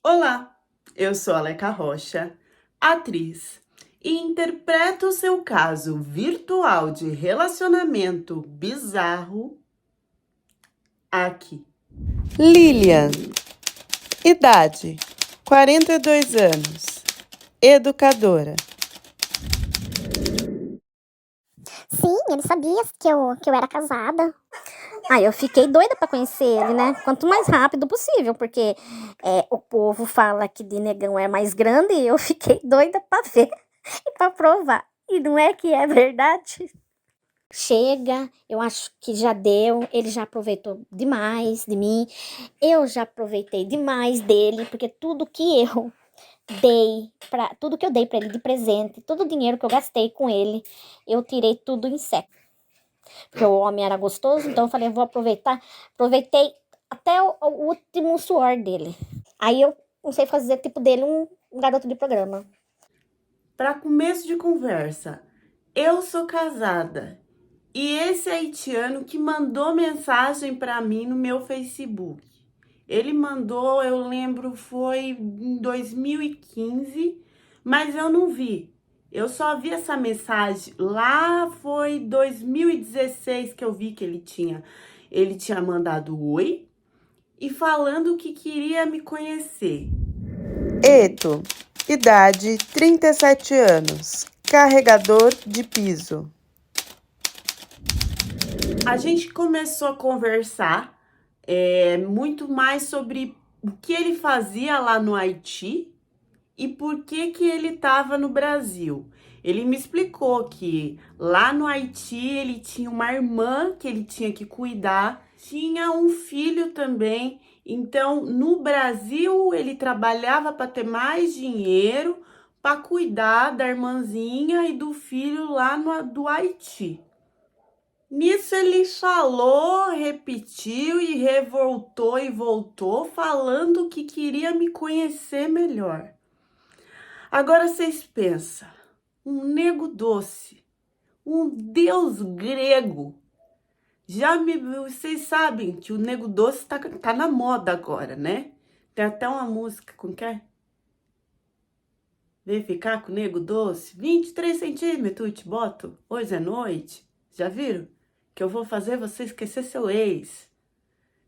Olá, eu sou a Leca Rocha, atriz, e interpreto o seu caso virtual de relacionamento bizarro aqui. Lilian, idade 42 anos, educadora. Sim, ele sabia que eu era casada. Aí eu fiquei doida pra conhecer ele, né? Quanto mais rápido possível, porque o povo fala que de negão é mais grande e eu fiquei doida pra ver e pra provar. E não é que é verdade? Chega, eu acho que já deu, ele já aproveitou demais de mim, eu já aproveitei demais dele, porque tudo que eu dei pra ele de presente, todo o dinheiro que eu gastei com ele, eu tirei tudo em seco. Porque o homem era gostoso, então eu falei, vou aproveitar. Aproveitei até o último suor dele. Aí eu não sei fazer tipo dele um garoto de programa. Para começo de conversa, eu sou casada e esse haitiano que mandou mensagem para mim no meu Facebook. Ele mandou, eu lembro, foi em 2015, mas eu não vi. Eu só vi essa mensagem lá, foi 2016 que eu vi que ele tinha mandado oi e falando que queria me conhecer. Eto, idade 37 anos, carregador de piso. A gente começou a conversar muito mais sobre o que ele fazia lá no Haiti e por que que ele estava no Brasil. Ele me explicou que lá no Haiti ele tinha uma irmã que ele tinha que cuidar, tinha um filho também. Então, no Brasil, ele trabalhava para ter mais dinheiro para cuidar da irmãzinha e do filho lá do Haiti. Nisso ele falou, repetiu e revoltou e voltou, falando que queria me conhecer melhor. Agora vocês pensam, um nego doce, um deus grego. Vocês sabem que o nego doce tá na moda agora, né? Tem até uma música, como que é? Vem ficar com o nego doce, 23 centímetros, eu te boto, hoje é noite. Já viram? Que eu vou fazer você esquecer seu ex.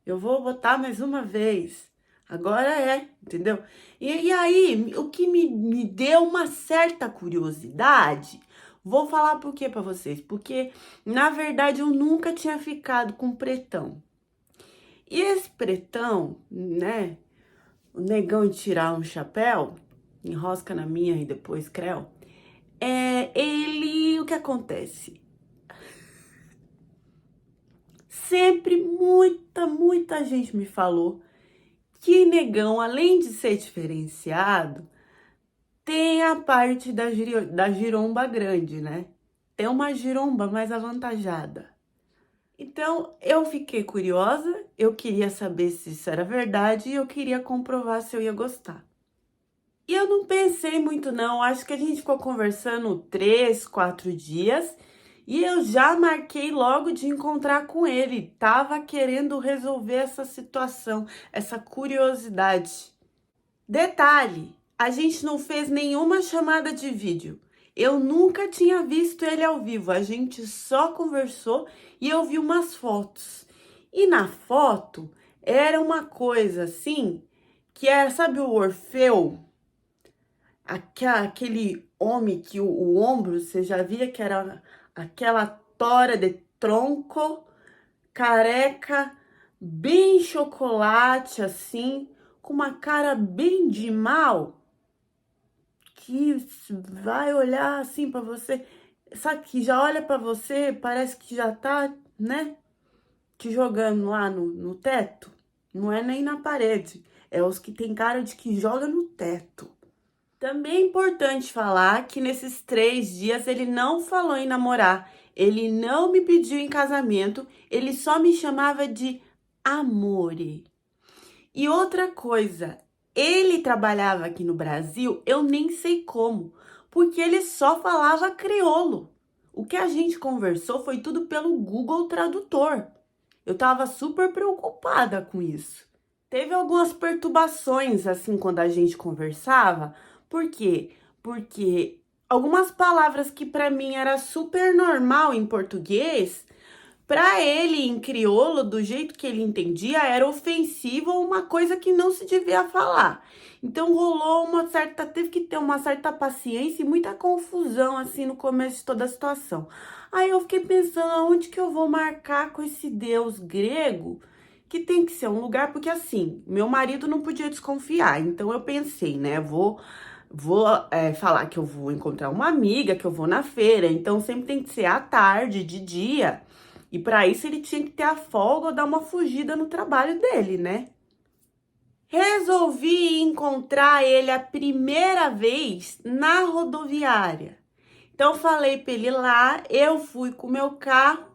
Eu vou botar mais uma vez. Agora é, entendeu? E aí, o que me deu uma certa curiosidade, vou falar por quê pra vocês. Porque, na verdade, eu nunca tinha ficado com pretão. E esse pretão, né? O negão de tirar um chapéu, enrosca na minha e depois creu. O que acontece? Sempre muita gente me falou que negão, além de ser diferenciado, tem a parte da giromba grande, né? Tem uma giromba mais avantajada. Então, eu fiquei curiosa, eu queria saber se isso era verdade e eu queria comprovar se eu ia gostar. E eu não pensei muito não, acho que a gente ficou conversando 3, 4 dias e eu já marquei logo de encontrar com ele. Tava querendo resolver essa situação, essa curiosidade. Detalhe, a gente não fez nenhuma chamada de vídeo. Eu nunca tinha visto ele ao vivo, a gente só conversou e eu vi umas fotos. E na foto era uma coisa assim, que era, sabe o Orfeu? Aquele homem que o ombro, você já via que era aquela tora de tronco, careca, bem chocolate assim, com uma cara bem de mal, que vai olhar assim pra você, sabe que já olha pra você, parece que já tá, né, te jogando lá no teto. Não é nem na parede, é os que tem cara de que joga no teto. Também é importante falar que nesses 3 dias ele não falou em namorar, ele não me pediu em casamento, ele só me chamava de amore. E outra coisa, ele trabalhava aqui no Brasil, eu nem sei como, porque ele só falava crioulo. O que a gente conversou foi tudo pelo Google Tradutor. Eu tava super preocupada com isso. teve algumas perturbações, assim, quando a gente conversava. Por quê? Porque algumas palavras que para mim era super normal em português, para ele em crioulo, do jeito que ele entendia, era ofensivo ou uma coisa que não se devia falar. Então rolou teve que ter uma certa paciência e muita confusão assim no começo de toda a situação. Aí eu fiquei pensando aonde que eu vou marcar com esse deus grego, que tem que ser um lugar, porque assim, meu marido não podia desconfiar. Então eu pensei, né, falar que eu vou encontrar uma amiga, que eu vou na feira, então sempre tem que ser à tarde, de dia. E para isso ele tinha que ter a folga ou dar uma fugida no trabalho dele, né? Resolvi encontrar ele a primeira vez na rodoviária. Então falei para ele ir lá, eu fui com o meu carro,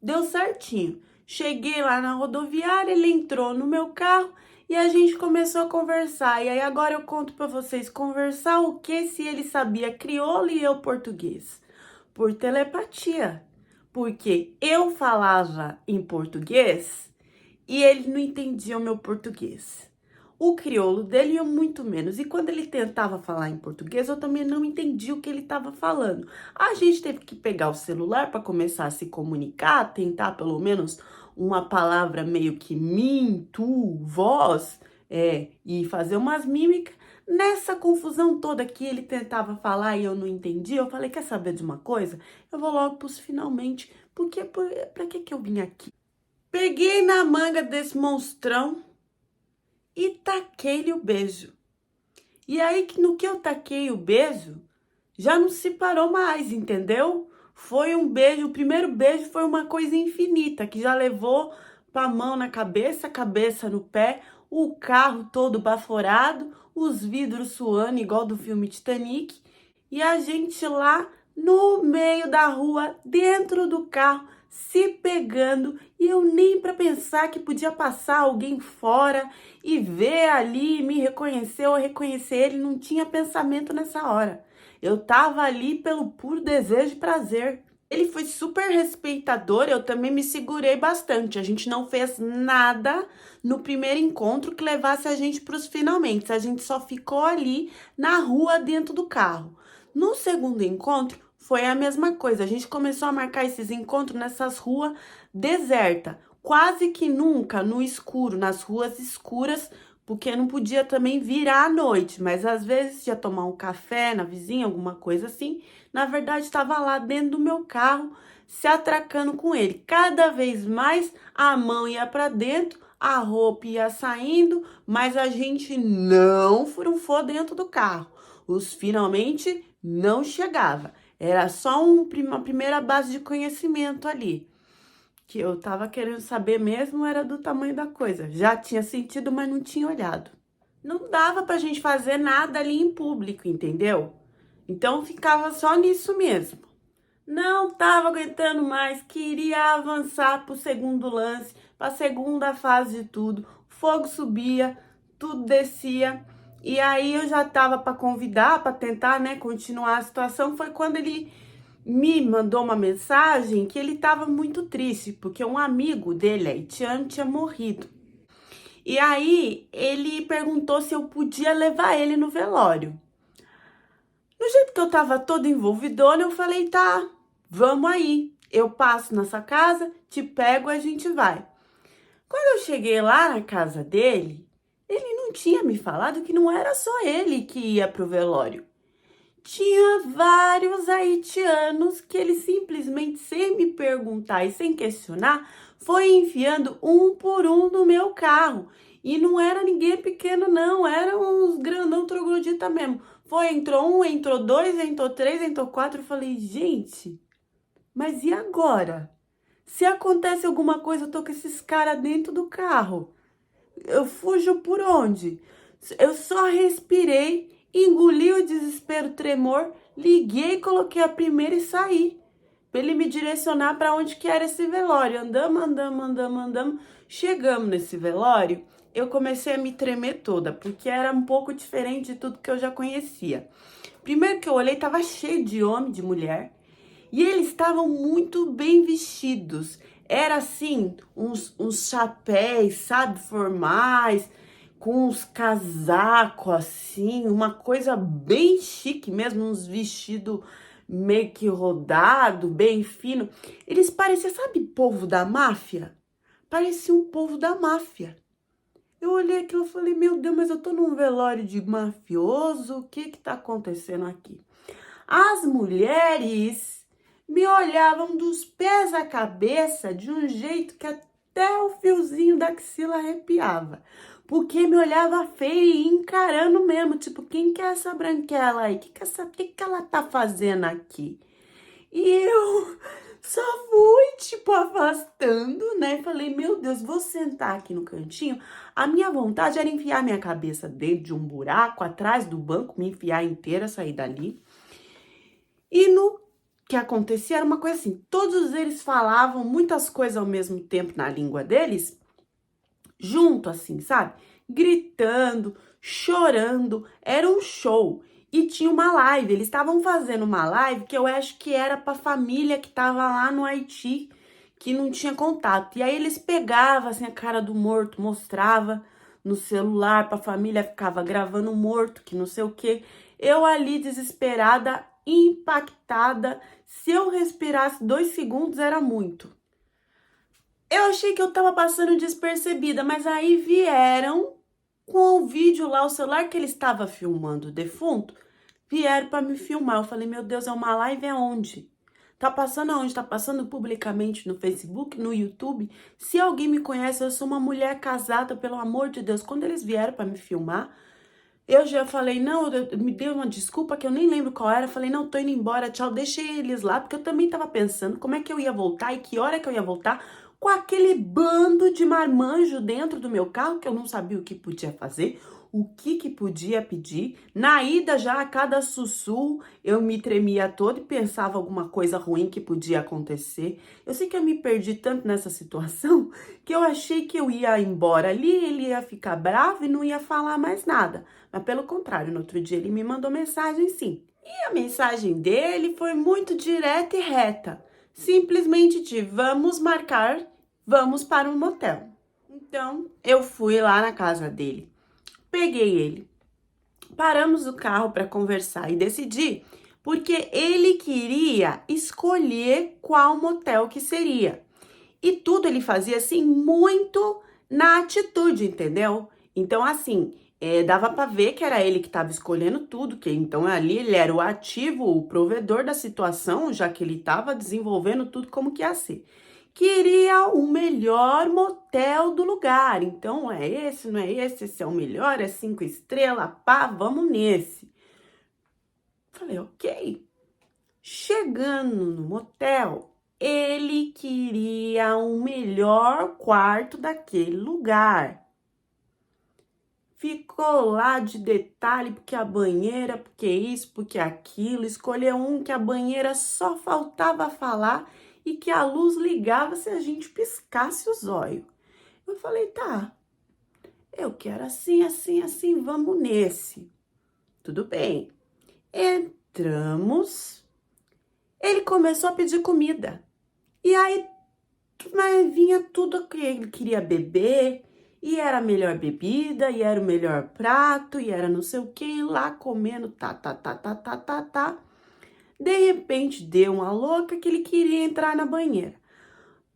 deu certinho. Cheguei lá na rodoviária, ele entrou no meu carro e a gente começou a conversar. E aí agora eu conto para vocês conversar o que se ele sabia crioulo e eu português. Por telepatia. Porque eu falava em português e ele não entendia o meu português. O crioulo dele ia muito menos. E quando ele tentava falar em português, eu também não entendia o que ele estava falando. A gente teve que pegar o celular para começar a se comunicar, tentar pelo menos uma palavra meio que mim, tu, vós, e fazer umas mímicas. Nessa confusão toda que ele tentava falar e eu não entendia, eu falei, quer saber de uma coisa? Eu vou logo pros finalmente, porque pra que eu vim aqui? Peguei na manga desse monstrão e taquei-lhe o beijo. E aí, no que eu taquei o beijo, já não se parou mais, entendeu? Foi um beijo, o primeiro beijo foi uma coisa infinita, que já levou pra mão na cabeça, cabeça no pé, o carro todo baforado, os vidros suando, igual do filme Titanic, e a gente lá no meio da rua, dentro do carro, se pegando, e eu nem para pensar que podia passar alguém fora e ver ali, me reconhecer ou reconhecer ele, não tinha pensamento nessa hora. Eu tava ali pelo puro desejo e prazer. Ele foi super respeitador, eu também me segurei bastante. A gente não fez nada no primeiro encontro que levasse a gente para os finalmente. A gente só ficou ali na rua dentro do carro. No segundo encontro foi a mesma coisa. A gente começou a marcar esses encontros nessas ruas desertas. Quase que nunca no escuro, nas ruas escuras, porque não podia também virar à noite, mas às vezes ia tomar um café na vizinha, alguma coisa assim. Na verdade, estava lá dentro do meu carro, se atracando com ele. Cada vez mais a mão ia para dentro, a roupa ia saindo, mas a gente não furunfou dentro do carro. Os finalmente não chegava. Era só uma primeira base de conhecimento ali. Que eu tava querendo saber mesmo era do tamanho da coisa. Já tinha sentido, mas não tinha olhado. Não dava pra gente fazer nada ali em público, entendeu? Então ficava só nisso mesmo. Não tava aguentando mais, queria avançar pro segundo lance, pra segunda fase de tudo. O fogo subia, tudo descia. E aí eu já tava pra convidar, pra tentar, né, continuar a situação. Foi quando ele me mandou uma mensagem que ele estava muito triste, porque um amigo dele, haitiano, tinha morrido. E aí ele perguntou se eu podia levar ele no velório. Do jeito que eu tava toda envolvidona, eu falei, tá, vamos aí. Eu passo nessa casa, te pego e a gente vai. Quando eu cheguei lá na casa dele, ele não tinha me falado que não era só ele que ia pro velório. Tinha vários haitianos que ele simplesmente, sem me perguntar e sem questionar, foi enfiando um por um no meu carro. E não era ninguém pequeno, não. Eram uns grandão troglodita mesmo. Entrou um, entrou dois, entrou três, entrou quatro. Eu falei, gente, mas e agora? Se acontece alguma coisa, eu tô com esses caras dentro do carro. Eu fujo por onde? Eu só respirei, engoli o desespero, o tremor, liguei, coloquei a primeira e saí. Pra ele me direcionar para onde que era esse velório. Andamos. Chegamos nesse velório, eu comecei a me tremer toda, porque era um pouco diferente de tudo que eu já conhecia. Primeiro que eu olhei, tava cheio de homem, de mulher, e eles estavam muito bem vestidos. Era assim, uns chapéus, sabe, formais, com uns casacos assim, uma coisa bem chique mesmo, uns vestidos meio que rodado, bem fino. Eles pareciam, sabe, povo da máfia? Parecia um povo da máfia. Eu olhei aquilo e falei, meu Deus, mas eu tô num velório de mafioso, o que que tá acontecendo aqui? As mulheres me olhavam dos pés à cabeça de um jeito que até o fiozinho da axila arrepiava. Porque me olhava feio e encarando mesmo, tipo, quem que é essa branquela aí? Que que ela tá fazendo aqui? E eu só fui, tipo, afastando, né? Falei, meu Deus, vou sentar aqui no cantinho. A minha vontade era enfiar minha cabeça dentro de um buraco, atrás do banco, me enfiar inteira, sair dali. E no que acontecia era uma coisa assim, todos eles falavam muitas coisas ao mesmo tempo na língua deles, junto assim, sabe? Gritando, chorando, era um show. E tinha uma live, eles estavam fazendo uma live que eu acho que era para família que tava lá no Haiti, que não tinha contato. E aí eles pegavam assim a cara do morto, mostrava no celular pra família, ficava gravando o morto, que não sei o quê. Eu ali desesperada, impactada, se eu respirasse 2 segundos era muito. Eu achei que eu tava passando despercebida, mas aí vieram com o vídeo lá, o celular que ele estava filmando o defunto, vieram para me filmar. Eu falei, meu Deus, é uma live aonde? Tá passando aonde? Tá passando publicamente no Facebook, no YouTube? Se alguém me conhece, eu sou uma mulher casada, pelo amor de Deus. Quando eles vieram para me filmar, eu já falei, não, me deu uma desculpa que eu nem lembro qual era. Falei, não, tô indo embora, tchau, deixei eles lá, porque eu também tava pensando como é que eu ia voltar e que hora que eu ia voltar com aquele bando de marmanjo dentro do meu carro que eu não sabia o que podia fazer, o que podia pedir. Na ida já a cada sussurro eu me tremia toda e pensava alguma coisa ruim que podia acontecer. Eu sei que eu me perdi tanto nessa situação que eu achei que eu ia embora ali, ele ia ficar bravo e não ia falar mais nada. Mas pelo contrário, no outro dia ele me mandou mensagem sim. E a mensagem dele foi muito direta e reta. Simplesmente de vamos marcar, vamos para um motel. Então eu fui lá na casa dele, peguei ele, paramos o carro para conversar e decidir, porque ele queria escolher qual motel que seria. E tudo ele fazia assim muito na atitude, entendeu? Então assim, dava para ver que era ele que estava escolhendo tudo, que então ali ele era o ativo, o provedor da situação, já que ele estava desenvolvendo tudo como que ia ser. Queria o melhor motel do lugar, então é esse, não é esse, esse é o melhor, é 5 estrelas, pá, vamos nesse. Falei, ok. Chegando no motel, ele queria o melhor quarto daquele lugar. Ficou lá de detalhe, porque a banheira, porque isso, porque aquilo. Escolheu um que a banheira só faltava falar e que a luz ligava se a gente piscasse os olhos. Eu falei, tá, eu quero assim, assim, assim, vamos nesse. Tudo bem. Entramos, ele começou a pedir comida. E aí, mas vinha tudo que ele queria beber, e era a melhor bebida, e era o melhor prato, e era não sei o que, e lá comendo, tá. De repente, deu uma louca que ele queria entrar na banheira.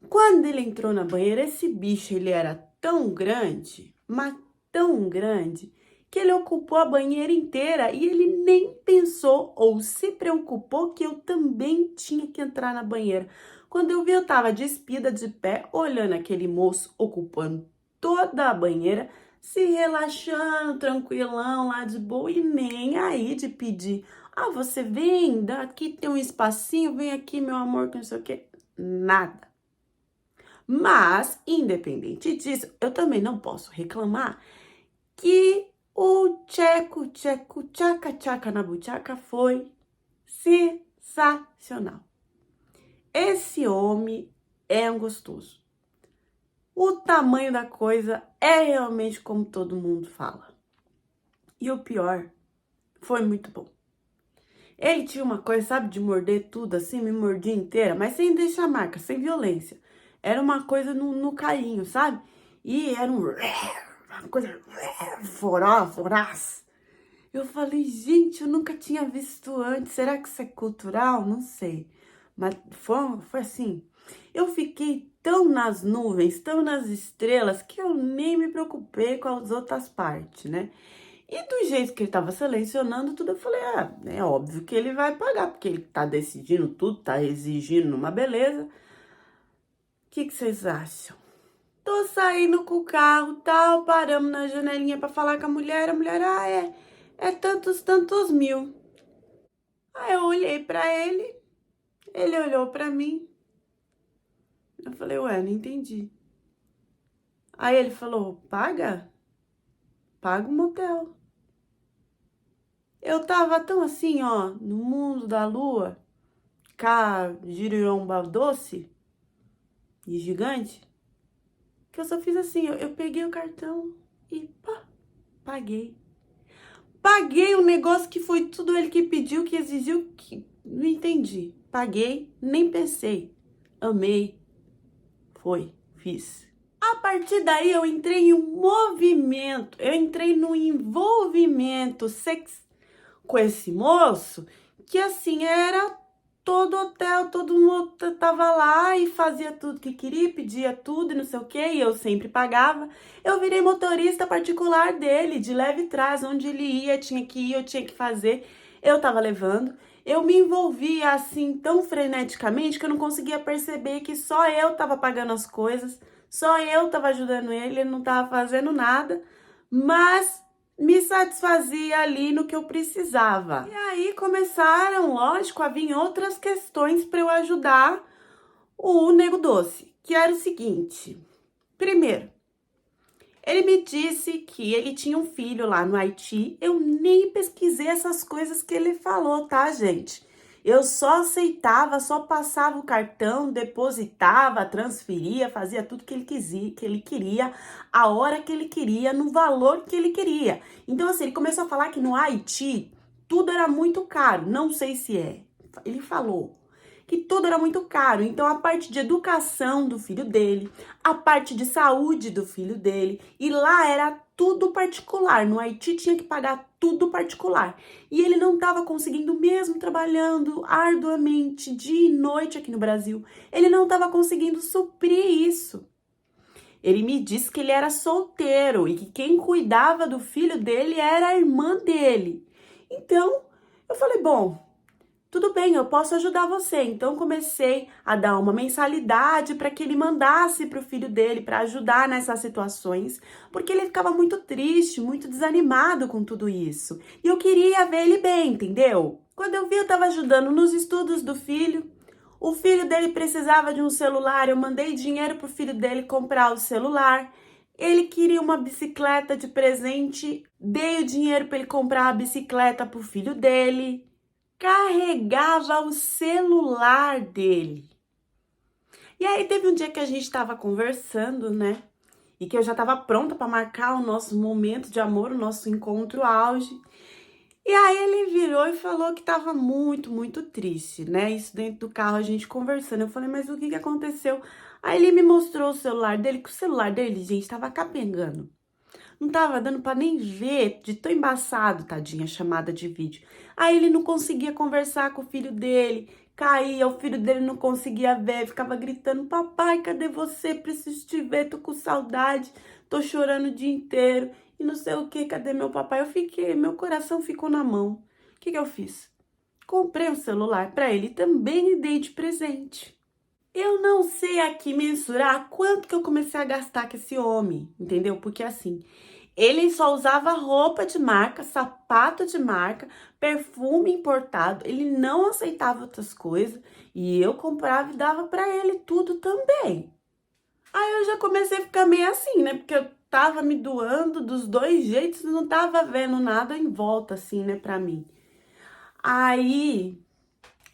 Quando ele entrou na banheira, esse bicho, ele era tão grande, mas tão grande, que ele ocupou a banheira inteira e ele nem pensou ou se preocupou que eu também tinha que entrar na banheira. Quando eu vi, eu tava despida de pé, olhando aquele moço ocupando toda a banheira, se relaxando, tranquilão, lá de boa, e nem aí de pedir. Ah, você vem, aqui tem um espacinho, vem aqui, meu amor, que não sei o quê. Nada. Mas, independente disso, eu também não posso reclamar que o tcheco, tchaca, tchaca na buchaca foi sensacional. Esse homem é um gostoso. O tamanho da coisa é realmente como todo mundo fala. E o pior, foi muito bom. Ele tinha uma coisa, sabe, de morder tudo assim, me mordia inteira, mas sem deixar marca, sem violência. era uma coisa no carinho, sabe? E era uma coisa voraz. Eu falei, gente, eu nunca tinha visto antes. Será que isso é cultural? Não sei. Mas foi assim. Eu fiquei tão nas nuvens, tão nas estrelas, que eu nem me preocupei com as outras partes, né? E do jeito que ele tava selecionando tudo, eu falei, é óbvio que ele vai pagar, porque ele tá decidindo tudo, tá exigindo uma beleza. O que vocês acham? Tô saindo com o carro, tal, paramos na janelinha pra falar com a mulher, é tantos mil. Aí eu olhei pra ele olhou pra mim, eu falei, ué, não entendi. Aí ele falou, paga o motel. Eu tava tão assim, ó, no mundo da lua, cá, giromba doce e gigante, que eu só fiz assim, eu peguei o cartão e pá, paguei. Paguei um negócio que foi tudo ele que pediu, que exigiu, que não entendi. Paguei, nem pensei. Amei. Foi, fiz. A partir daí eu entrei em um movimento, eu entrei num envolvimento com esse moço, que assim, era todo hotel, todo mundo tava lá e fazia tudo que queria, pedia tudo e não sei o que, e eu sempre pagava. Eu virei motorista particular dele, de leve trás, onde ele ia, tinha que ir, eu tinha que fazer, eu tava levando. Eu me envolvia assim tão freneticamente que eu não conseguia perceber que só eu tava pagando as coisas, só eu tava ajudando ele não tava fazendo nada, mas me satisfazia ali no que eu precisava. E aí começaram, lógico, a vir outras questões para eu ajudar o Nego Doce, que era o seguinte. Primeiro, ele me disse que ele tinha um filho lá no Haiti. Eu nem pesquisei essas coisas que ele falou, tá, gente? Eu só aceitava, só passava o cartão, depositava, transferia, fazia tudo que ele queria, a hora que ele queria, no valor que ele queria. Então, assim, ele começou a falar que no Haiti tudo era muito caro. Não sei se é. Ele falou que tudo era muito caro. Então, a parte de educação do filho dele, a parte de saúde do filho dele, e lá era tudo particular. No Haiti tinha que pagar tudo particular. E ele não estava conseguindo, mesmo trabalhando arduamente dia e noite aqui no Brasil, ele não estava conseguindo suprir isso. Ele me disse que ele era solteiro e que quem cuidava do filho dele era a irmã dele. Então, eu falei, bom, tudo bem, eu posso ajudar você. Então comecei a dar uma mensalidade para que ele mandasse para o filho dele para ajudar nessas situações, porque ele ficava muito triste, muito desanimado com tudo isso. E eu queria ver ele bem, entendeu? Quando eu vi, eu estava ajudando nos estudos do filho. O filho dele precisava de um celular, eu mandei dinheiro pro filho dele comprar o celular. Ele queria uma bicicleta de presente, dei o dinheiro para ele comprar a bicicleta pro filho dele. Carregava o celular dele. E aí teve um dia que a gente estava conversando, né? E que eu já estava pronta para marcar o nosso momento de amor, o nosso encontro auge. E aí ele virou e falou que estava muito, muito triste, né? Isso dentro do carro, a gente conversando. Eu falei, mas o que aconteceu? Aí ele me mostrou o celular dele, que o celular dele, gente, estava capengando. Não tava dando pra nem ver, de tão embaçado, tadinha, a chamada de vídeo. Aí ele não conseguia conversar com o filho dele, caía, o filho dele não conseguia ver, ficava gritando, papai, cadê você? Preciso te ver, tô com saudade, tô chorando o dia inteiro, e não sei o que, cadê meu papai? Meu coração ficou na mão. O que eu fiz? Comprei um celular pra ele também e dei de presente. Eu não sei aqui mensurar quanto que eu comecei a gastar com esse homem, entendeu? Porque assim, ele só usava roupa de marca, sapato de marca, perfume importado, ele não aceitava outras coisas e eu comprava e dava pra ele tudo também. Aí eu já comecei a ficar meio assim, né? Porque eu tava me doando dos dois jeitos, não tava vendo nada em volta assim, né, pra mim. Aí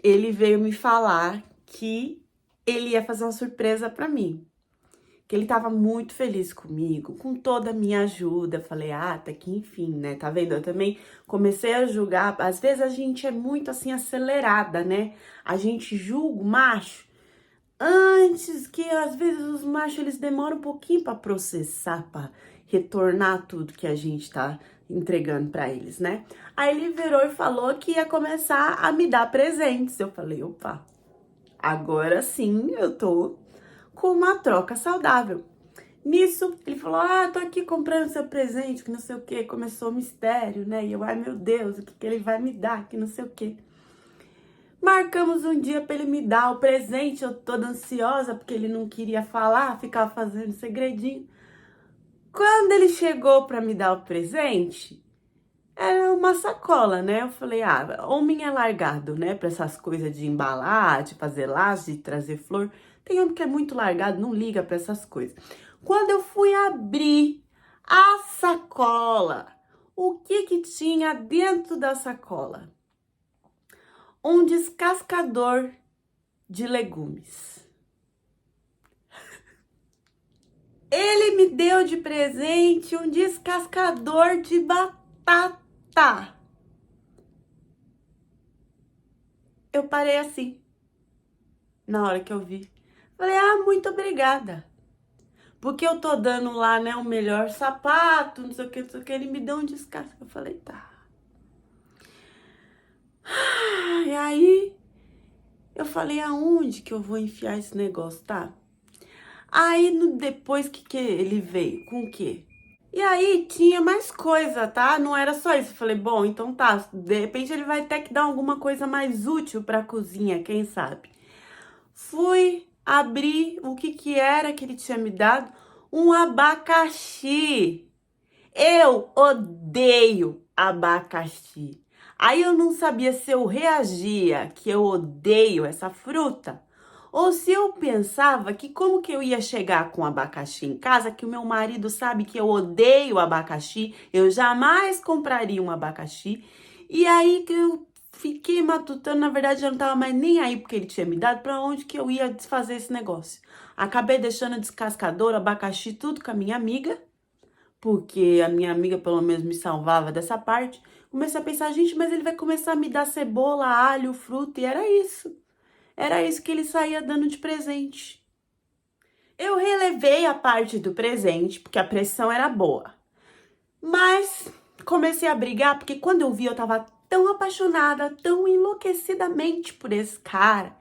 ele veio me falar que ele ia fazer uma surpresa pra mim, que ele tava muito feliz comigo, com toda a minha ajuda. Eu falei, até que enfim, né, tá vendo? Eu também comecei a julgar, às vezes a gente é muito assim acelerada, né? A gente julga o macho antes, que às vezes os machos eles demoram um pouquinho para processar, para retornar tudo que a gente tá entregando para eles, né? Aí ele virou e falou que ia começar a me dar presentes. Eu falei, opa, agora sim eu tô com uma troca saudável. Nisso, ele falou, tô aqui comprando seu presente, que não sei o que, começou o mistério, né? E eu, ai meu Deus, o que que ele vai me dar, que não sei o que. Marcamos um dia pra ele me dar o presente, eu toda ansiosa, porque ele não queria falar, ficava fazendo segredinho. Quando ele chegou pra me dar o presente, era uma sacola, né? Eu falei, homem é largado, né? Pra essas coisas de embalar, de fazer laço, de trazer flor. Tem homem que é muito largado, não liga pra essas coisas. Quando eu fui abrir a sacola, o que que tinha dentro da sacola? Um descascador de legumes. Ele me deu de presente um descascador de batata. Eu parei assim, na hora que eu vi. Falei, muito obrigada. Porque eu tô dando lá, né, o melhor sapato, não sei o que, não sei o que. Ele me deu um descasque. Eu falei, tá. E aí, eu falei, aonde que eu vou enfiar esse negócio, tá? Aí, depois que ele veio, com o quê? E aí, tinha mais coisa, tá? Não era só isso. Eu falei, bom, então tá. De repente, ele vai ter que dar alguma coisa mais útil pra cozinha, quem sabe? Fui abrir o que que era que ele tinha me dado. Um abacaxi. Eu odeio abacaxi. Aí eu não sabia se eu reagia que eu odeio essa fruta ou se eu pensava que como que eu ia chegar com abacaxi em casa, que o meu marido sabe que eu odeio abacaxi, eu jamais compraria um abacaxi. E aí que eu fiquei matutando, na verdade eu não tava mais nem aí porque ele tinha me dado, para onde que eu ia desfazer esse negócio. Acabei deixando descascador, abacaxi, tudo com a minha amiga, porque a minha amiga pelo menos me salvava dessa parte. Comecei a pensar, gente, mas ele vai começar a me dar cebola, alho, fruta, e era isso. Era isso que ele saía dando de presente. Eu relevei a parte do presente, porque a pressão era boa. Mas comecei a brigar, porque quando eu vi, eu tava tão apaixonada, tão enlouquecidamente por esse cara,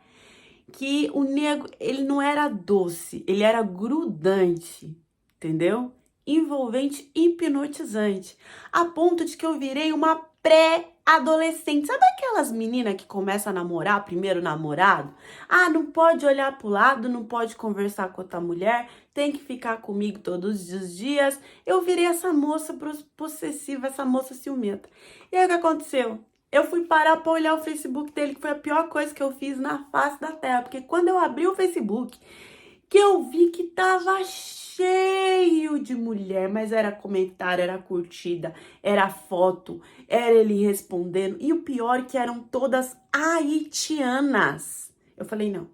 que o nego, ele não era doce, ele era grudante, entendeu? Envolvente, hipnotizante, a ponto de que eu virei uma pré-adolescente. Sabe aquelas meninas que começam a namorar, primeiro namorado? Não pode olhar pro lado, não pode conversar com outra mulher, tem que ficar comigo todos os dias. Eu virei essa moça possessiva, essa moça ciumenta. E aí o que aconteceu? Eu fui parar pra olhar o Facebook dele, que foi a pior coisa que eu fiz na face da terra. Porque quando eu abri o Facebook, que eu vi que tava cheio de mulher, mas era comentário, era curtida, era foto, era ele respondendo. E o pior é que eram todas haitianas. Eu falei, não.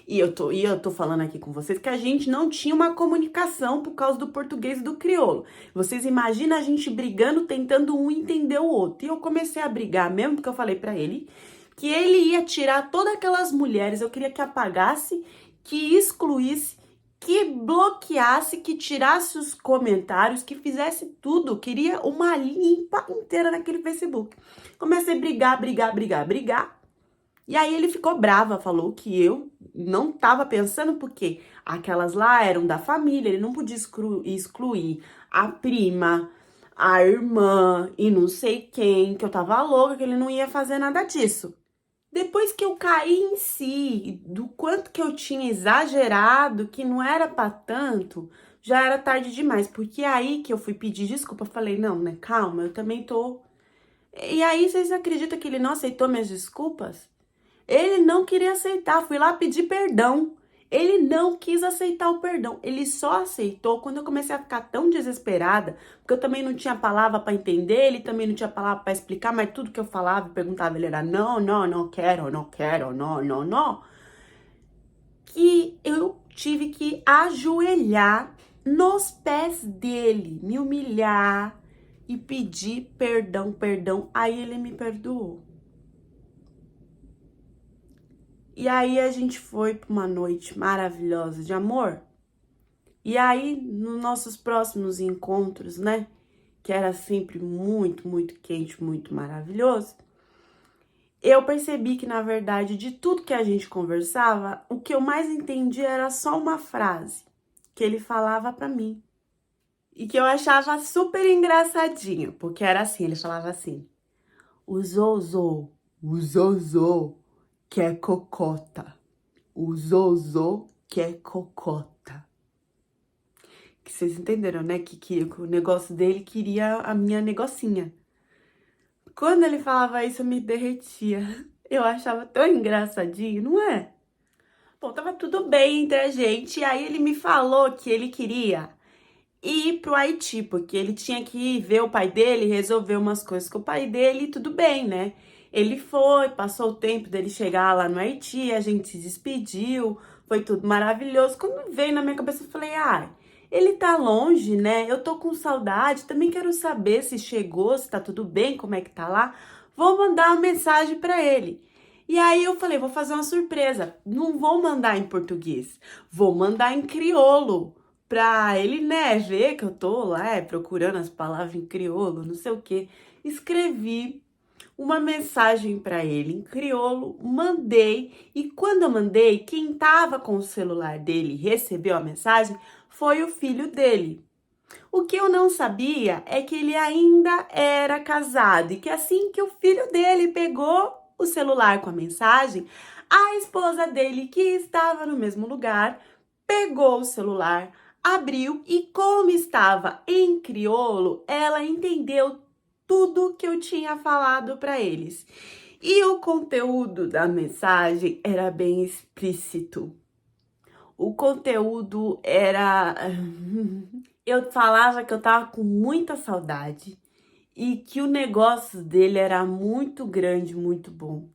E eu tô falando aqui com vocês que a gente não tinha uma comunicação por causa do português e do crioulo. Vocês imaginam a gente brigando, tentando um entender o outro. E eu comecei a brigar mesmo, porque eu falei pra ele que ele ia tirar todas aquelas mulheres. Eu queria que apagasse, que excluísse, que bloqueasse, que tirasse os comentários, que fizesse tudo. Eu queria uma limpa inteira naquele Facebook. Comecei a brigar. E aí ele ficou brava, falou que eu não tava pensando porque aquelas lá eram da família, ele não podia excluir a prima, a irmã e não sei quem, que eu tava louca, que ele não ia fazer nada disso. Depois que eu caí em si, do quanto que eu tinha exagerado, que não era pra tanto, já era tarde demais, porque aí que eu fui pedir desculpa, eu falei, não, né, calma, eu também tô... E aí vocês acreditam que ele não aceitou minhas desculpas? Ele não queria aceitar, fui lá pedir perdão. Ele não quis aceitar o perdão. Ele só aceitou quando eu comecei a ficar tão desesperada, porque eu também não tinha palavra para entender, ele também não tinha palavra para explicar, mas tudo que eu falava e perguntava, ele era não quero, não. Que eu tive que ajoelhar nos pés dele, me humilhar e pedir perdão. Aí ele me perdoou. E aí a gente foi para uma noite maravilhosa de amor. E aí, nos nossos próximos encontros, né, que era sempre muito, muito quente, muito maravilhoso, eu percebi que, na verdade, de tudo que a gente conversava, o que eu mais entendi era só uma frase que ele falava pra mim. E que eu achava super engraçadinho, porque era assim, ele falava assim: o Zozô quer cocota. O Zozô quer cocota. Que vocês entenderam, né? Que o negócio dele queria a minha negocinha. Quando ele falava isso, eu me derretia. Eu achava tão engraçadinho, não é? Bom, tava tudo bem entre a gente. E aí ele me falou que ele queria ir pro Haiti, porque ele tinha que ir ver o pai dele, resolver umas coisas com o pai dele e tudo bem, né? Ele foi, passou o tempo dele chegar lá no Haiti, a gente se despediu, foi tudo maravilhoso. Quando veio na minha cabeça, eu falei, ele tá longe, né? Eu tô com saudade, também quero saber se chegou, se tá tudo bem, como é que tá lá. Vou mandar uma mensagem pra ele. E aí eu falei, vou fazer uma surpresa. Não vou mandar em português, vou mandar em crioulo. Pra ele, né, ver que eu tô lá procurando as palavras em crioulo, não sei o quê. Escrevi uma mensagem pra ele em crioulo, mandei, e quando eu mandei, quem tava com o celular dele e recebeu a mensagem foi o filho dele. O que eu não sabia é que ele ainda era casado e que assim que o filho dele pegou o celular com a mensagem, a esposa dele, que estava no mesmo lugar, pegou o celular, abriu e, como estava em crioulo, ela entendeu tudo que eu tinha falado para eles. E o conteúdo da mensagem era bem explícito. O conteúdo era. Eu falava que eu tava com muita saudade e que o negócio dele era muito grande, muito bom.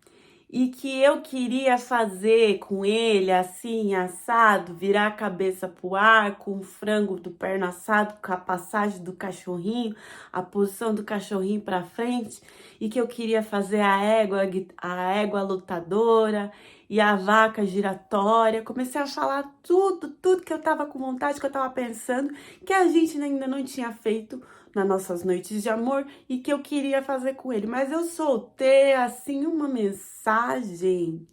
E que eu queria fazer com ele, assim, assado, virar a cabeça pro ar, com o frango do perna assado, com a passagem do cachorrinho, a posição do cachorrinho pra frente, e que eu queria fazer a égua lutadora e a vaca giratória. Comecei a falar tudo que eu tava com vontade, que eu tava pensando, que a gente ainda não tinha feito nas nossas noites de amor e que eu queria fazer com ele. Mas eu soltei, assim, uma mensagem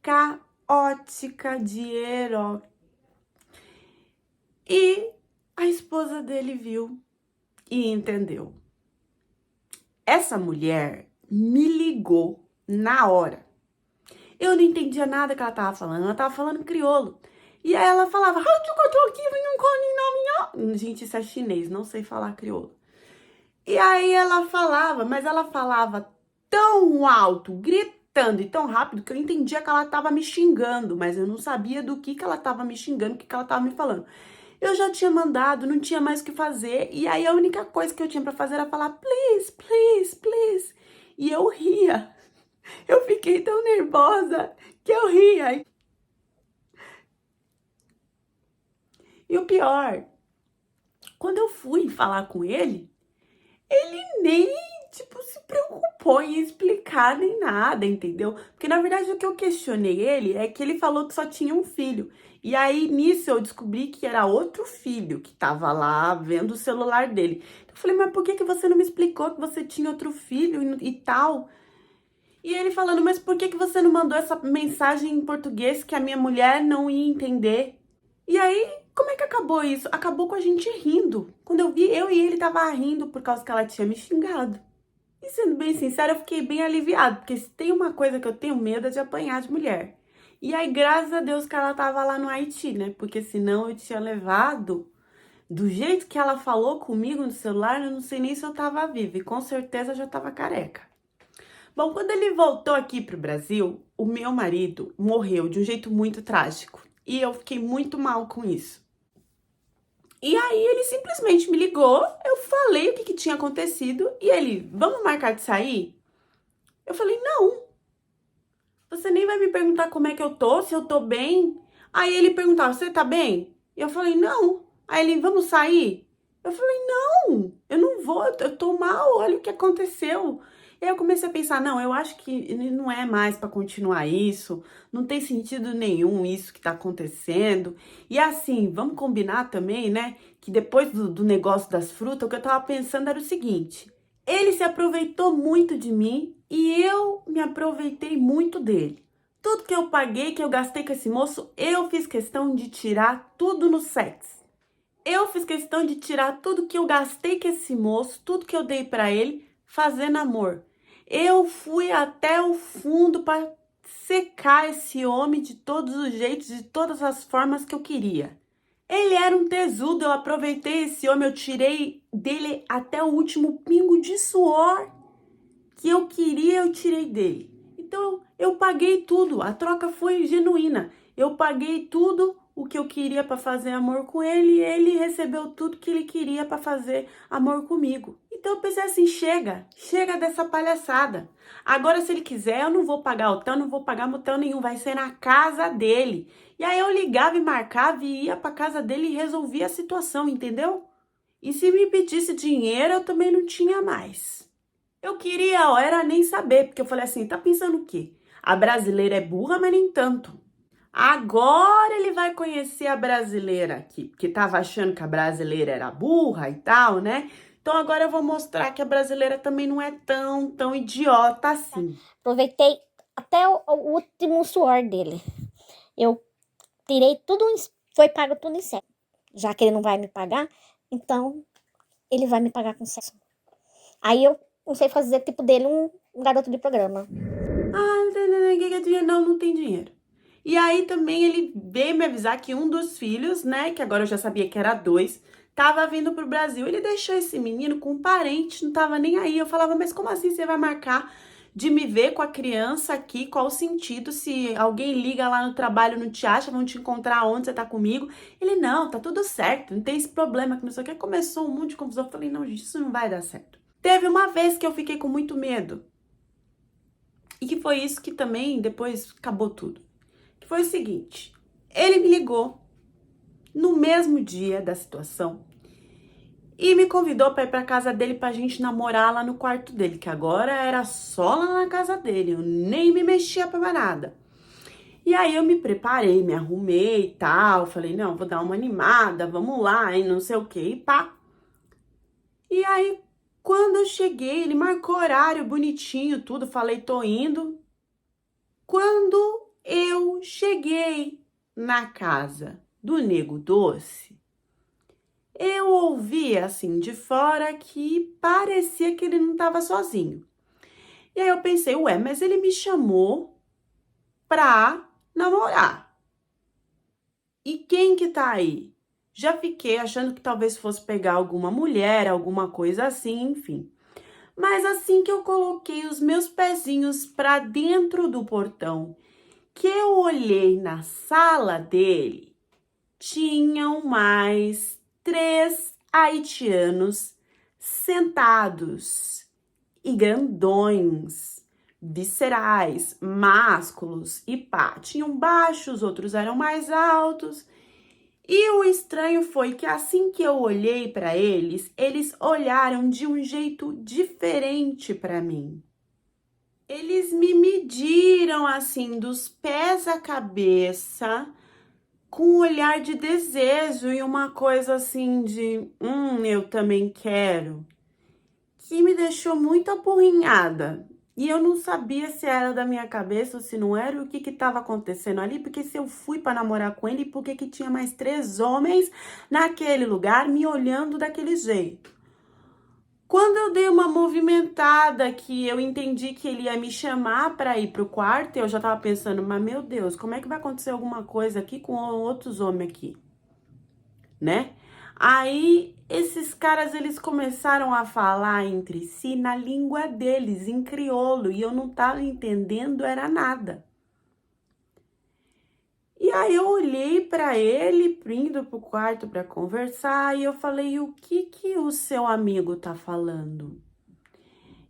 caótica de herói. E a esposa dele viu e entendeu. Essa mulher me ligou na hora. Eu não entendia nada que ela tava falando. Ela tava falando crioulo. E aí ela falava... Gente, isso é chinês, não sei falar crioulo. E aí ela falava, mas ela falava tão alto, gritando e tão rápido, que eu entendia que ela tava me xingando, mas eu não sabia do que ela tava me xingando, o que ela tava me falando. Eu já tinha mandado, não tinha mais o que fazer, e aí a única coisa que eu tinha pra fazer era falar, please, please, please. E eu ria. Eu fiquei tão nervosa que eu ria. E o pior, quando eu fui falar com ele nem, se preocupou em explicar nem nada, entendeu? Porque, na verdade, o que eu questionei ele é que ele falou que só tinha um filho. E aí, nisso, eu descobri que era outro filho que tava lá vendo o celular dele. Eu falei, mas por que você não me explicou que você tinha outro filho e tal? E ele falando, mas por que você não mandou essa mensagem em português que a minha mulher não ia entender? E aí, como é que acabou isso? Acabou com a gente rindo. Quando eu vi, eu e ele tava rindo por causa que ela tinha me xingado. E sendo bem sincera, eu fiquei bem aliviada, porque se tem uma coisa que eu tenho medo é de apanhar de mulher. E aí, graças a Deus que ela tava lá no Haiti, né? Porque senão eu tinha levado, do jeito que ela falou comigo no celular, eu não sei nem se eu tava viva. E com certeza eu já tava careca. Bom, quando ele voltou aqui pro Brasil, o meu marido morreu de um jeito muito trágico. E eu fiquei muito mal com isso. E aí ele simplesmente me ligou, eu falei o que tinha acontecido e ele, vamos marcar de sair? Eu falei, não. Você nem vai me perguntar como é que eu tô, se eu tô bem. Aí ele perguntava, você tá bem? E eu falei, não. Aí ele, vamos sair? Eu falei, não, eu não vou, eu tô mal, olha o que aconteceu. E aí eu comecei a pensar, não, eu acho que não é mais para continuar isso, não tem sentido nenhum isso que tá acontecendo. E assim, vamos combinar também, né, que depois do negócio das frutas, o que eu tava pensando era o seguinte: ele se aproveitou muito de mim e eu me aproveitei muito dele. Tudo que eu paguei, que eu gastei com esse moço, eu fiz questão de tirar tudo no sexo. Eu fiz questão de tirar tudo que eu gastei com esse moço, tudo que eu dei pra ele, fazendo amor. Eu fui até o fundo para secar esse homem de todos os jeitos, de todas as formas que eu queria. Ele era um tesudo, eu aproveitei esse homem, eu tirei dele até o último pingo de suor que eu queria, eu tirei dele. Então eu paguei tudo, a troca foi genuína. Eu paguei tudo o que eu queria para fazer amor com ele e ele recebeu tudo que ele queria para fazer amor comigo. Então eu pensei assim, chega dessa palhaçada. Agora se ele quiser, eu não vou pagar hotel, não vou pagar motel nenhum, vai ser na casa dele. E aí eu ligava e marcava e ia para casa dele e resolvia a situação, entendeu? E se me pedisse dinheiro, eu também não tinha mais. Eu queria, ó, era nem saber, porque eu falei assim, tá pensando o quê? A brasileira é burra, mas nem tanto. Agora ele vai conhecer a brasileira aqui, que tava achando que a brasileira era burra e tal, né? Então agora eu vou mostrar que a brasileira também não é tão idiota assim. Aproveitei até o último suor dele. Eu tirei tudo, foi pago tudo em sexo. Já que ele não vai me pagar, então ele vai me pagar com sexo. Aí eu não sei fazer tipo dele um garoto de programa. Não, não tem dinheiro. E aí também ele veio me avisar que um dos filhos, né, que agora eu já sabia que era dois, tava vindo pro Brasil. Ele deixou esse menino com um parente, não tava nem aí. Eu falava, mas como assim você vai marcar de me ver com a criança aqui? Qual o sentido? Se alguém liga lá no trabalho, não te acha, vão te encontrar onde você tá comigo? Ele, não, tá tudo certo, não tem esse problema, que não sei o que. Começou um monte de confusão. Eu falei, não, gente, isso não vai dar certo. Teve uma vez que eu fiquei com muito medo. E que foi isso que também depois acabou tudo. Que foi o seguinte, ele me ligou no mesmo dia da situação e me convidou para ir para casa dele pra gente namorar lá no quarto dele, que agora era só lá na casa dele, eu nem me mexia pra nada. E aí eu me preparei, me arrumei e tal, falei, não, vou dar uma animada, vamos lá, e não sei o que, e pá. E aí, quando eu cheguei, ele marcou horário bonitinho, tudo, falei, tô indo. Quando eu cheguei na casa do Nego Doce, eu ouvi assim de fora que parecia que ele não estava sozinho. E aí eu pensei, ué, mas ele me chamou pra namorar. E quem que tá aí? Já fiquei achando que talvez fosse pegar alguma mulher, alguma coisa assim, enfim. Mas assim que eu coloquei os meus pezinhos pra dentro do portão, que eu olhei na sala dele, tinham mais 3 haitianos sentados e grandões, viscerais, másculos e pá. Tinham baixos, outros eram mais altos. E o estranho foi que assim que eu olhei para eles, eles olharam de um jeito diferente para mim. Eles me mediram assim, dos pés à cabeça, com um olhar de desejo e uma coisa assim de, eu também quero, que me deixou muito apurrinhada. E eu não sabia se era da minha cabeça ou se não era, o que que estava acontecendo ali, porque se eu fui para namorar com ele, por que que tinha mais 3 homens naquele lugar me olhando daquele jeito? Quando eu dei uma movimentada que eu entendi que ele ia me chamar para ir pro quarto, eu já tava pensando, mas meu Deus, como é que vai acontecer alguma coisa aqui com outros homens aqui, né? Aí esses caras eles começaram a falar entre si na língua deles, em crioulo, e eu não tava entendendo era nada. E aí eu olhei para ele, indo pro quarto para conversar, e eu falei: "O que que o seu amigo tá falando?"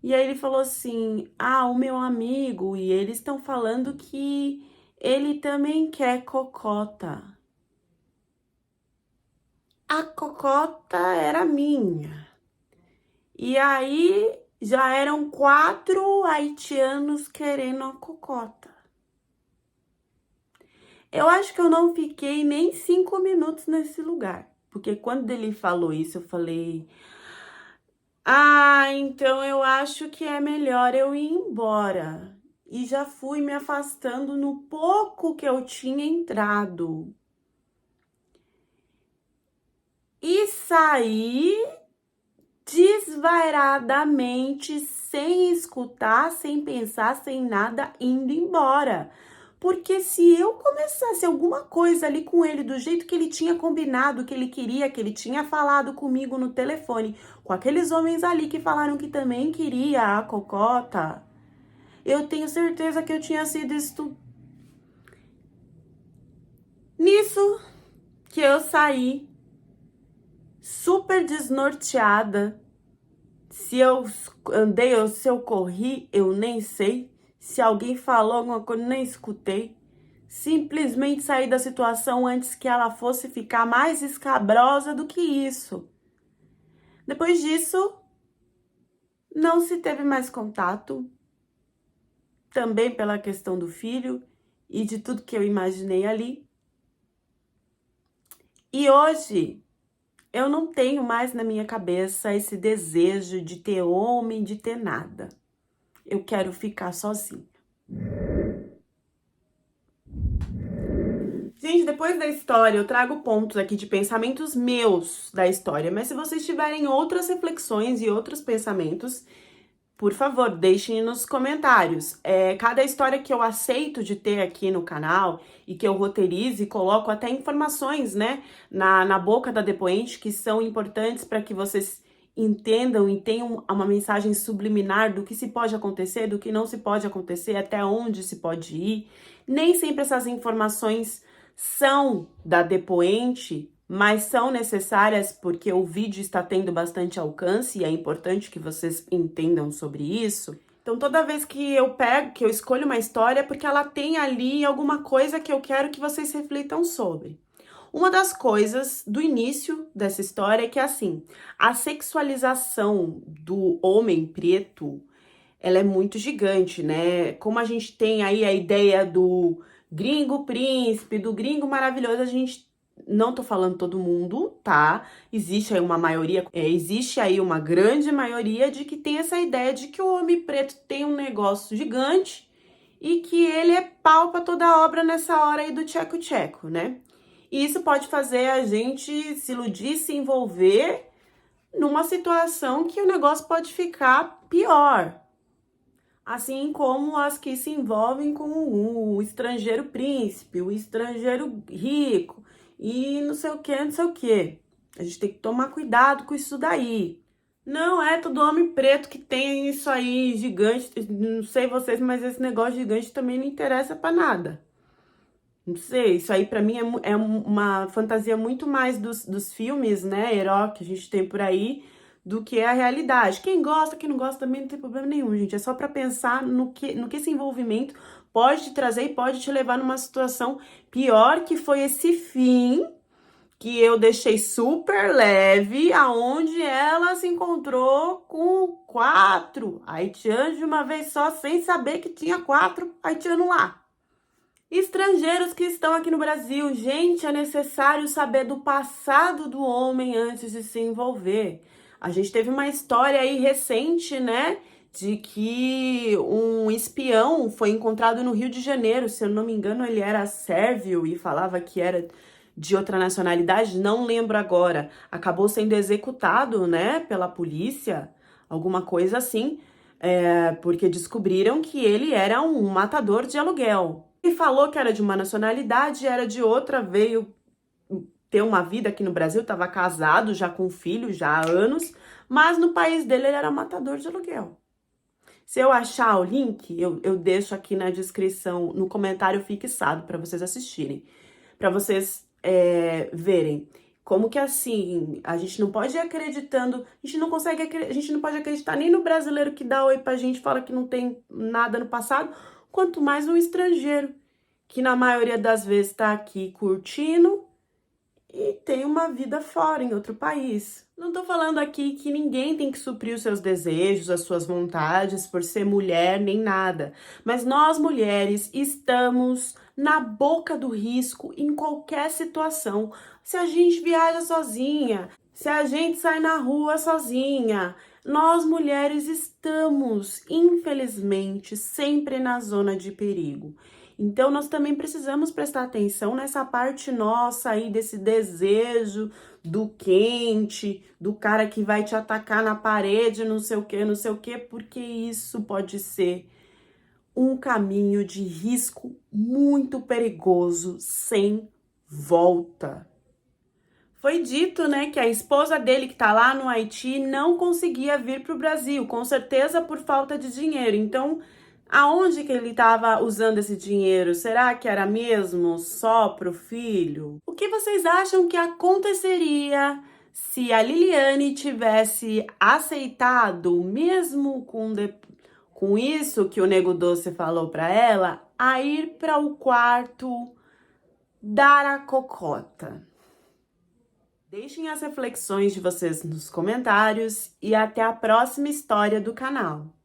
E aí ele falou assim: "Ah, o meu amigo, e eles estão falando que ele também quer cocota." a cocota era minha. E aí já eram 4 haitianos querendo a cocota. Eu acho que eu não fiquei nem 5 minutos nesse lugar. Porque quando ele falou isso, eu falei: ah, então eu acho que é melhor eu ir embora. E já fui me afastando no pouco que eu tinha entrado. E saí desvairadamente, sem escutar, sem pensar, sem nada, indo embora. Porque se eu começasse alguma coisa ali com ele, do jeito que ele tinha combinado, que ele queria, que ele tinha falado comigo no telefone, com aqueles homens ali que falaram que também queria a cocota, eu tenho certeza que eu tinha sido Nisso que eu saí super desnorteada. Se eu andei ou se eu corri, eu nem sei. Se alguém falou alguma coisa, nem escutei. Simplesmente saí da situação antes que ela fosse ficar mais escabrosa do que isso. Depois disso, não se teve mais contato. Também pela questão do filho e de tudo que eu imaginei ali. E hoje, eu não tenho mais na minha cabeça esse desejo de ter homem, de ter nada. Eu quero ficar sozinha. Gente, depois da história, eu trago pontos aqui de pensamentos meus da história, mas se vocês tiverem outras reflexões e outros pensamentos, por favor, deixem nos comentários. Cada história que eu aceito de ter aqui no canal e que eu roteirize, coloco até informações, né, na boca da depoente que são importantes para que vocês entendam e tenham uma mensagem subliminar do que se pode acontecer, do que não se pode acontecer, até onde se pode ir. Nem sempre essas informações são da depoente, mas são necessárias porque o vídeo está tendo bastante alcance e é importante que vocês entendam sobre isso. Então, toda vez que eu escolho uma história, é porque ela tem ali alguma coisa que eu quero que vocês reflitam sobre. Uma das coisas do início dessa história é que, assim, a sexualização do homem preto, ela é muito gigante, né? Como a gente tem aí a ideia do gringo príncipe, do gringo maravilhoso, a gente não tô falando todo mundo, tá? Existe aí uma maioria, existe aí uma grande maioria de que tem essa ideia de que o homem preto tem um negócio gigante e que ele é pau pra toda obra nessa hora aí do tcheco-tcheco, né? E isso pode fazer a gente se iludir, se envolver numa situação que o negócio pode ficar pior. Assim como as que se envolvem com o estrangeiro príncipe, o estrangeiro rico e não sei o que, não sei o que. A gente tem que tomar cuidado com isso daí. Não é todo homem preto que tem isso aí gigante. Não sei vocês, mas esse negócio gigante também não interessa pra nada. Não sei, isso aí pra mim é uma fantasia muito mais dos filmes, né, herói que a gente tem por aí, do que a realidade. Quem gosta, quem não gosta também não tem problema nenhum, gente. É só pra pensar no que esse envolvimento pode te trazer e pode te levar numa situação pior, que foi esse fim que eu deixei super leve, aonde ela se encontrou com 4 haitianos de uma vez só, sem saber que tinha 4 haitianos lá. Estrangeiros que estão aqui no Brasil, gente, é necessário saber do passado do homem antes de se envolver. A gente teve uma história aí recente, né, de que um espião foi encontrado no Rio de Janeiro, se eu não me engano ele era sérvio e falava que era de outra nacionalidade, não lembro agora. Acabou sendo executado, né, pela polícia, alguma coisa assim, porque descobriram que ele era um matador de aluguel. Ele falou que era de uma nacionalidade, era de outra, veio ter uma vida aqui no Brasil, estava casado, já com filho, já há anos, mas no país dele ele era matador de aluguel. Se eu achar o link, eu deixo aqui na descrição, no comentário fixado para vocês assistirem, para vocês verem como que assim, a gente não pode ir acreditando, a gente não pode acreditar nem no brasileiro que dá oi pra gente, fala que não tem nada no passado, quanto mais um estrangeiro, que na maioria das vezes tá aqui curtindo e tem uma vida fora, em outro país. Não tô falando aqui que ninguém tem que suprir os seus desejos, as suas vontades por ser mulher, nem nada. Mas nós, mulheres, estamos na boca do risco em qualquer situação. Se a gente viaja sozinha, se a gente sai na rua sozinha, nós, mulheres, estamos, infelizmente, sempre na zona de perigo. Então, nós também precisamos prestar atenção nessa parte nossa aí, desse desejo do quente, do cara que vai te atacar na parede, não sei o que, porque isso pode ser um caminho de risco muito perigoso, sem volta. Foi dito, né, que a esposa dele que tá lá no Haiti não conseguia vir para o Brasil, com certeza por falta de dinheiro. Então, aonde que ele estava usando esse dinheiro? Será que era mesmo só pro filho? O que vocês acham que aconteceria se a Liliane tivesse aceitado, mesmo com isso que o Nego Doce falou para ela, a ir para o quarto dar a cocota? Deixem as reflexões de vocês nos comentários e até a próxima história do canal.